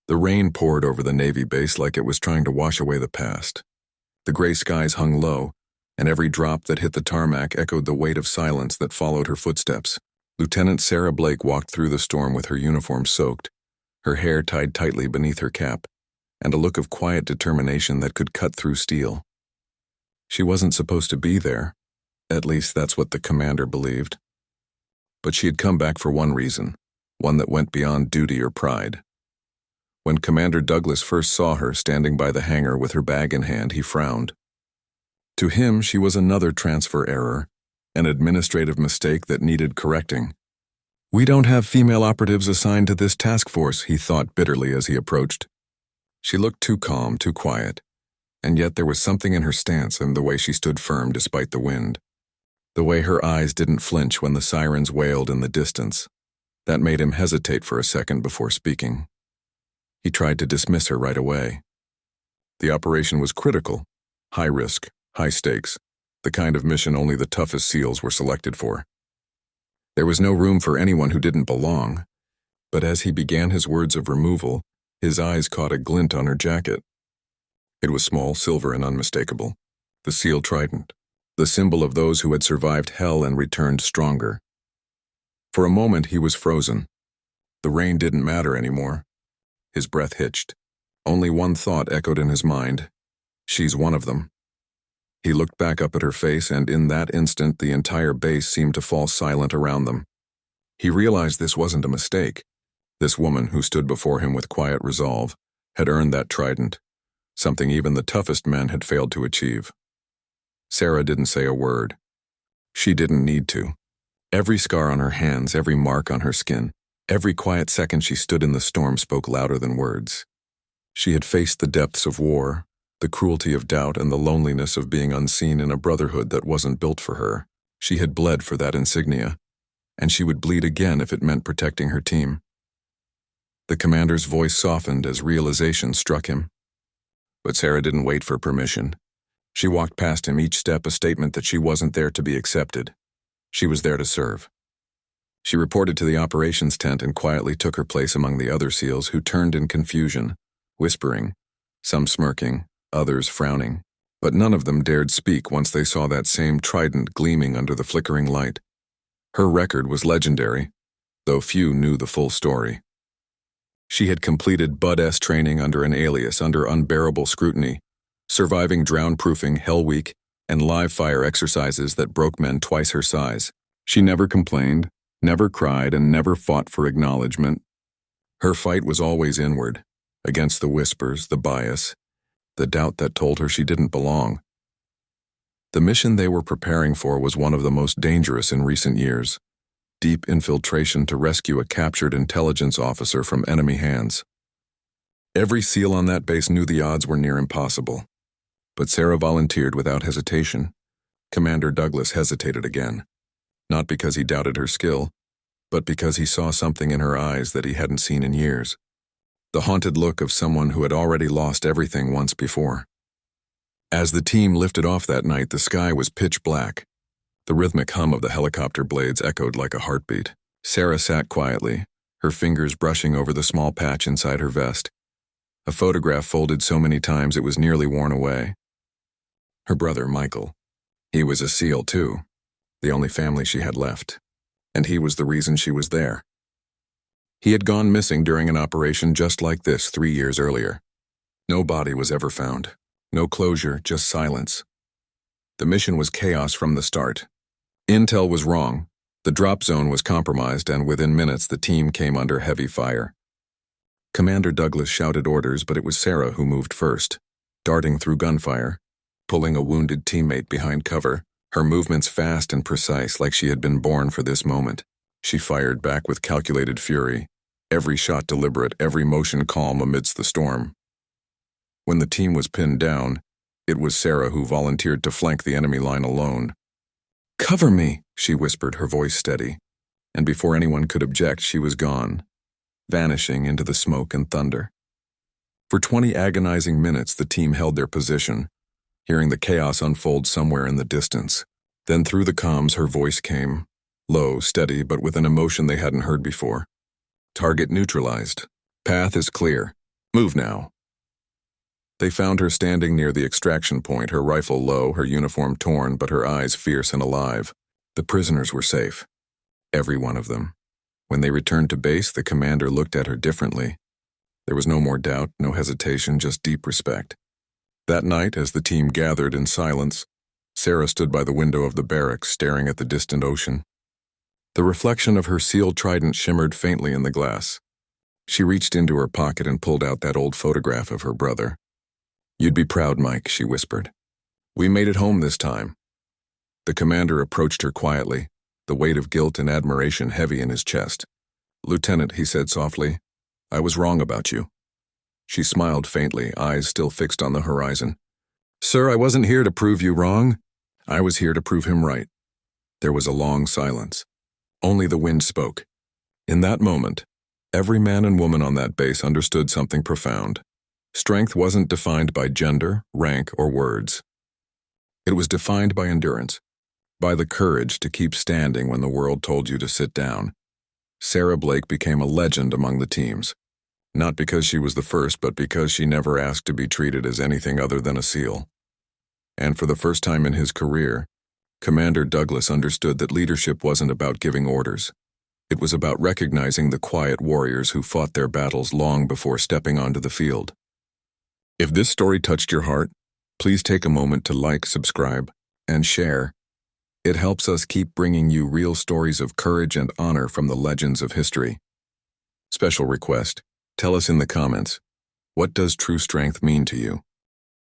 The rain poured over the Navy base like it was trying to wash away the past. The gray skies hung low, and every drop that hit the tarmac echoed the weight of silence that followed her footsteps. Lieutenant Sarah Blake walked through the storm with her uniform soaked, her hair tied tightly beneath her cap, and a look of quiet determination that could cut through steel. She wasn't supposed to be there. At least that's what the commander believed. But she had come back for one reason, one that went beyond duty or pride. When Commander Douglas first saw her standing by the hangar with her bag in hand, he frowned. To him, she was another transfer error, an administrative mistake that needed correcting. "We don't have female operatives assigned to this task force," he thought bitterly as he approached. She looked too calm, too quiet, and yet there was something in her stance and the way she stood firm despite the wind. The way her eyes didn't flinch when the sirens wailed in the distance. That made him hesitate for a second before speaking. He tried to dismiss her right away. The operation was critical, high risk, high stakes, the kind of mission only the toughest SEALs were selected for. There was no room for anyone who didn't belong, but as he began his words of removal, his eyes caught a glint on her jacket. It was small, silver, and unmistakable. The SEAL Trident, the symbol of those who had survived hell and returned stronger. For a moment, he was frozen. The rain didn't matter anymore. His breath hitched. Only one thought echoed in his mind. She's one of them. He looked back up at her face, and in that instant, the entire base seemed to fall silent around them. He realized this wasn't a mistake. This woman, who stood before him with quiet resolve, had earned that trident, something even the toughest men had failed to achieve. Sarah didn't say a word. She didn't need to. Every scar on her hands, every mark on her skin, every quiet second she stood in the storm spoke louder than words. She had faced the depths of war, the cruelty of doubt, and the loneliness of being unseen in a brotherhood that wasn't built for her. She had bled for that insignia, and she would bleed again if it meant protecting her team. The commander's voice softened as realization struck him. But Sarah didn't wait for permission. She walked past him, each step a statement that she wasn't there to be accepted. She was there to serve. She reported to the operations tent and quietly took her place among the other SEALs who turned in confusion, whispering, some smirking, others frowning. But none of them dared speak once they saw that same trident gleaming under the flickering light. Her record was legendary, though few knew the full story. She had completed Bud-S training under an alias under unbearable scrutiny, surviving drown-proofing Hell Week and live-fire exercises that broke men twice her size. She never complained, never cried, and never fought for acknowledgement. Her fight was always inward, against the whispers, the bias, the doubt that told her she didn't belong. The mission they were preparing for was one of the most dangerous in recent years. Deep infiltration to rescue a captured intelligence officer from enemy hands. Every SEAL on that base knew the odds were near impossible. But Sarah volunteered without hesitation. Commander Douglas hesitated again. Not because he doubted her skill, but because he saw something in her eyes that he hadn't seen in years. The haunted look of someone who had already lost everything once before. As the team lifted off that night, the sky was pitch black. The rhythmic hum of the helicopter blades echoed like a heartbeat. Sarah sat quietly, her fingers brushing over the small patch inside her vest. A photograph folded so many times it was nearly worn away. Her brother, Michael. He was a SEAL too, the only family she had left. And he was the reason she was there. He had gone missing during an operation just like this 3 years earlier. No body was ever found. No closure, just silence. The mission was chaos from the start. Intel was wrong. The drop zone was compromised, and within minutes the team came under heavy fire. Commander Douglas shouted orders, but it was Sarah who moved first, darting through gunfire, pulling a wounded teammate behind cover, her movements fast and precise like she had been born for this moment. She fired back with calculated fury, every shot deliberate, every motion calm amidst the storm. When the team was pinned down, it was Sarah who volunteered to flank the enemy line alone. "Cover me," she whispered, her voice steady, and before anyone could object, she was gone, vanishing into the smoke and thunder. For 20 agonizing minutes, the team held their position, hearing the chaos unfold somewhere in the distance. Then through the comms, her voice came, low, steady, but with an emotion they hadn't heard before. "Target neutralized. Path is clear. Move now." They found her standing near the extraction point, her rifle low, her uniform torn, but her eyes fierce and alive. The prisoners were safe. Every one of them. When they returned to base, the commander looked at her differently. There was no more doubt, no hesitation, just deep respect. That night, as the team gathered in silence, Sarah stood by the window of the barracks, staring at the distant ocean. The reflection of her SEAL Trident shimmered faintly in the glass. She reached into her pocket and pulled out that old photograph of her brother. "You'd be proud, Mike," she whispered. "We made it home this time." The commander approached her quietly, the weight of guilt and admiration heavy in his chest. "Lieutenant," he said softly, "I was wrong about you." She smiled faintly, eyes still fixed on the horizon. "Sir, I wasn't here to prove you wrong. I was here to prove him right." There was a long silence. Only the wind spoke. In that moment, every man and woman on that base understood something profound. Strength wasn't defined by gender, rank, or words. It was defined by endurance, by the courage to keep standing when the world told you to sit down. Sarah Blake became a legend among the teams, not because she was the first, but because she never asked to be treated as anything other than a SEAL. And for the first time in his career, Commander Douglas understood that leadership wasn't about giving orders. It was about recognizing the quiet warriors who fought their battles long before stepping onto the field. If this story touched your heart, please take a moment to like, subscribe, and share. It helps us keep bringing you real stories of courage and honor from the legends of history. Special request, tell us in the comments, what does true strength mean to you?